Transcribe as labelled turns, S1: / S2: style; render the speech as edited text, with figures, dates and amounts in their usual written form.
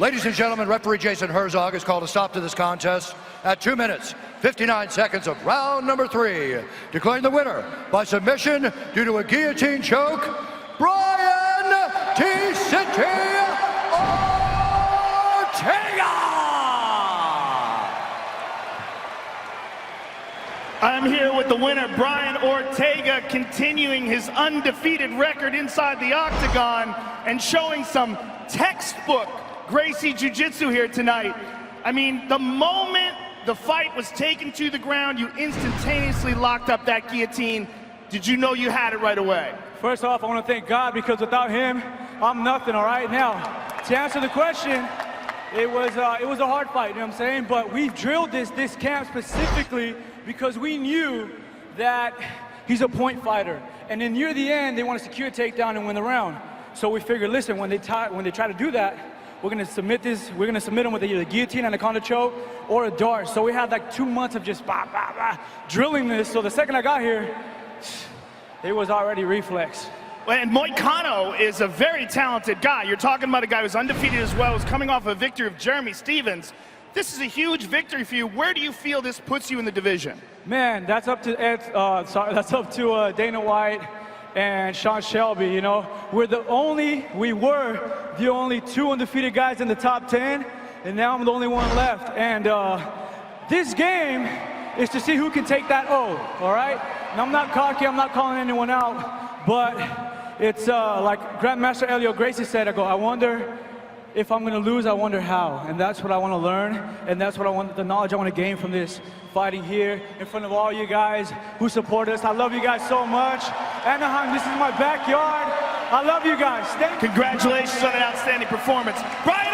S1: Ladies and gentlemen, referee Jason Herzog has called a stop to this contest at 2 minutes, 59 seconds of round number 3, declaring the winner by submission due to a guillotine choke, Brian T. City Ortega!
S2: I'm here with the winner, Brian Ortega, continuing his undefeated record inside the octagon and showing some textbook Gracie Jiu-Jitsu here tonight. I mean, the moment the fight was taken to the ground, you instantaneously locked up that guillotine. Did you know you had it right away?
S3: First off, I want to thank God, because without him, I'm nothing, all right? Now, to answer the question, it was a hard fight, you know what I'm saying? But we drilled this camp specifically because we knew that he's a point fighter. And then near the end, they want to secure a takedown and win the round. So we figured, listen, when they try to do that, we're gonna submit him with either a guillotine, anaconda choke, or a dart. So we had like 2 months of just drilling this. So the second I got here, it was already reflex.
S2: And Moicano is a very talented guy. You're talking about a guy who's undefeated as well, who's coming off a victory of Jeremy Stephens. This is a huge victory for you. Where do you feel this puts you in the division?
S3: Man, that's up to Dana White and Sean Shelby. You know, we were the only 2 undefeated guys in the top 10, and now I'm the only one left. And this game is to see who can take that O, all right? And I'm not cocky, I'm not calling anyone out, but it's like Grandmaster Elio Gracie said, I wonder if I'm gonna lose, I wonder how. And that's what I wanna learn, and that's what the knowledge I wanna gain from this fighting here in front of all you guys who support us. I love you guys so much. Anaheim, this is my backyard. I love you guys. Thank you.
S2: Congratulations on an outstanding performance. Brian